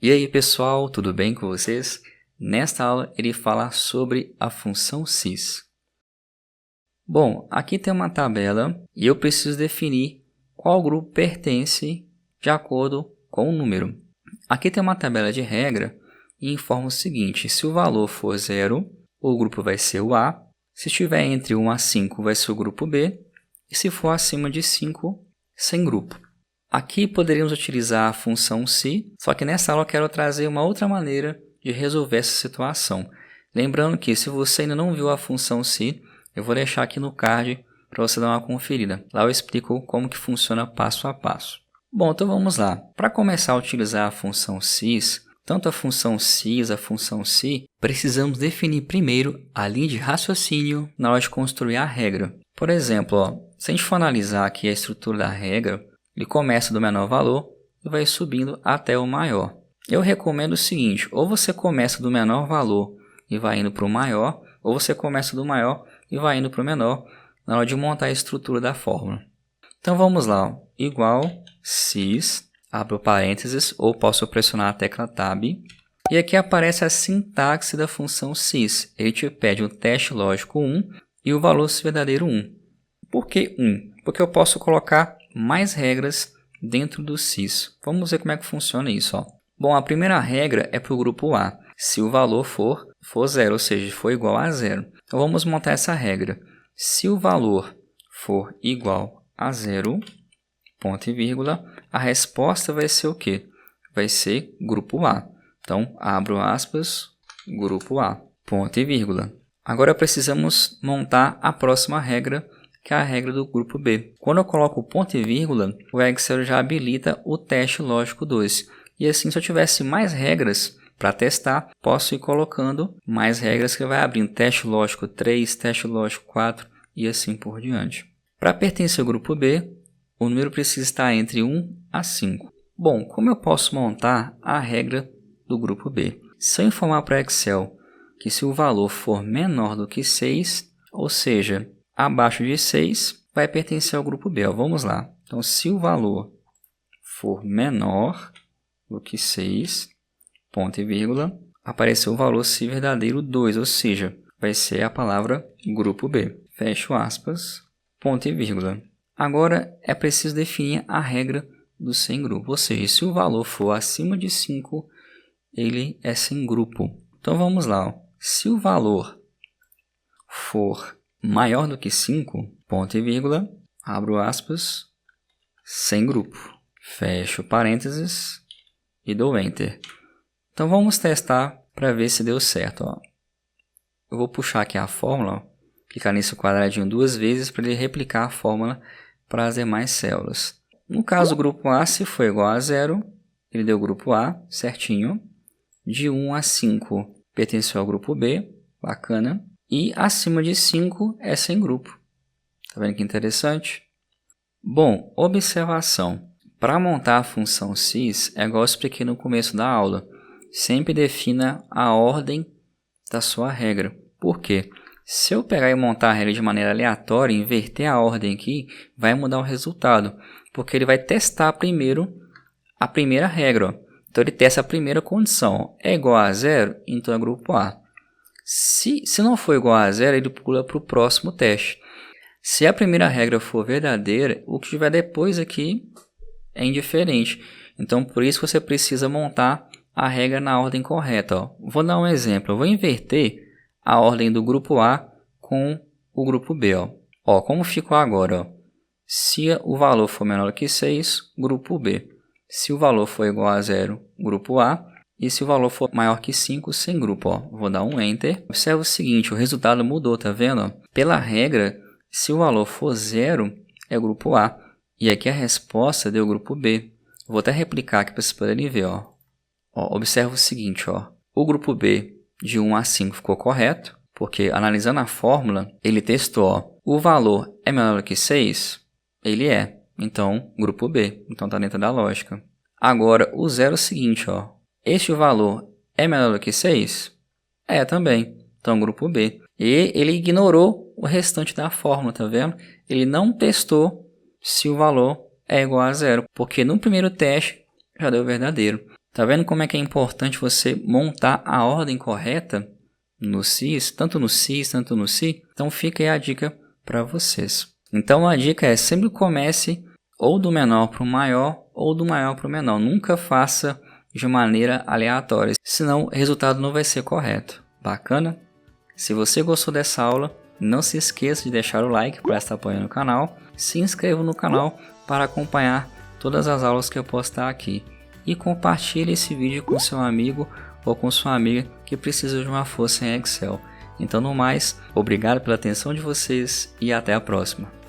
E aí pessoal, tudo bem com vocês? Nesta aula ele fala sobre a função cis. Bom, aqui tem uma tabela e eu preciso definir qual grupo pertence de acordo com o número. Aqui tem uma tabela de regra e informa o seguinte: se o valor for 0, o grupo vai ser o A, se estiver entre 1 a 5 vai ser o grupo B, e se for acima de 5, sem grupo. Aqui poderíamos utilizar a função se, só que nessa aula eu quero trazer uma outra maneira de resolver essa situação. Lembrando que se você ainda não viu a função se, eu vou deixar aqui no card para você dar uma conferida. Lá eu explico como que funciona passo a passo. Bom, então vamos lá. Para começar a utilizar a função cis, tanto a função cis, a função se, precisamos definir primeiro a linha de raciocínio na hora de construir a regra. Por exemplo, se a gente for analisar aqui a estrutura da regra, ele começa do menor valor e vai subindo até o maior. Eu recomendo o seguinte: ou você começa do menor valor e vai indo para o maior, ou você começa do maior e vai indo para o menor na hora de montar a estrutura da fórmula. Então vamos lá, igual cis, abro parênteses, ou posso pressionar a tecla Tab. E aqui aparece a sintaxe da função cis. Ele te pede um teste lógico 1 e o valor verdadeiro 1. Por que 1? Porque eu posso colocar mais regras dentro do cis. Vamos ver como é que funciona isso. Bom, a primeira regra é para o grupo A. Se o valor for 0, ou seja, for igual a 0. Então vamos montar essa regra. Se o valor for igual a 0, ponto e vírgula, a resposta vai ser o quê? Vai ser grupo A. Então, abro aspas, grupo A, ponto e vírgula. Agora precisamos montar a próxima regra, que é a regra do grupo B. Quando eu coloco o ponto e vírgula, o Excel já habilita o teste lógico 2. E assim, se eu tivesse mais regras para testar, posso ir colocando mais regras que vai abrindo teste lógico 3, teste lógico 4 e assim por diante. Para pertencer ao grupo B, o número precisa estar entre 1 a 5. Bom, como eu posso montar a regra do grupo B? Se eu informar para o Excel que se o valor for menor do que 6, ou seja, abaixo de 6, vai pertencer ao grupo B. Vamos lá. Então, se o valor for menor do que 6, ponto e vírgula, apareceu o valor se verdadeiro 2, ou seja, vai ser a palavra grupo B. Fecho aspas, ponto e vírgula. Agora é preciso definir a regra do sem grupo, ou seja, se o valor for acima de 5, ele é sem grupo. Então vamos lá. Se o valor for maior do que 5, ponto e vírgula, abro aspas, sem grupo. Fecho parênteses e dou Enter. Então vamos testar para ver se deu certo. Eu vou puxar aqui a fórmula, clicar nesse quadradinho 2 vezes para ele replicar a fórmula para as demais células. No caso, o grupo A, se for igual a 0, ele deu o grupo A, certinho. De 1 a 5 pertenceu ao grupo B, bacana. E acima de 5 é sem grupo. Tá vendo que interessante? Bom, observação. Para montar a função cis, é igual eu expliquei no começo da aula. Sempre defina a ordem da sua regra. Por quê? Se eu pegar e montar a regra de maneira aleatória, inverter a ordem aqui, vai mudar o resultado. Porque ele vai testar primeiro a primeira regra. Então ele testa a primeira condição. É igual a 0, então é grupo A. Se não for igual a 0, ele pula para o próximo teste. Se a primeira regra for verdadeira, o que tiver depois aqui é indiferente. Então, por isso você precisa montar a regra na ordem correta. Vou dar um exemplo. Eu vou inverter a ordem do grupo A com o grupo B. Como ficou agora? Se o valor for menor que 6, grupo B. Se o valor for igual a 0, grupo A. E se o valor for maior que 5, sem grupo. Vou dar um Enter. Observa o seguinte, o resultado mudou, tá vendo? Pela regra, se o valor for 0, é grupo A. E aqui a resposta deu grupo B. Vou até replicar aqui para vocês poderem ver. Observa o seguinte, o grupo B de 1 a 5 ficou correto, porque analisando a fórmula, ele testou, o valor é menor que 6? Ele é. Então, grupo B. Então está dentro da lógica. Agora, o 0 é o seguinte, este valor é menor do que 6? É também. Então, grupo B. E ele ignorou o restante da fórmula, tá vendo? Ele não testou se o valor é igual a 0, porque no primeiro teste já deu verdadeiro. Tá vendo como é que é importante você montar a ordem correta no SIS, tanto no SIS, tanto no SI? Então fica aí a dica para vocês. Então a dica é sempre comece ou do menor para o maior ou do maior para o menor. Nunca faça de maneira aleatória, senão o resultado não vai ser correto. Bacana? Se você gostou dessa aula, não se esqueça de deixar o like para estar apoiando o canal. Se inscreva no canal para acompanhar todas as aulas que eu postar aqui. E compartilhe esse vídeo com seu amigo ou com sua amiga que precisa de uma força em Excel. Então, no mais, obrigado pela atenção de vocês e até a próxima.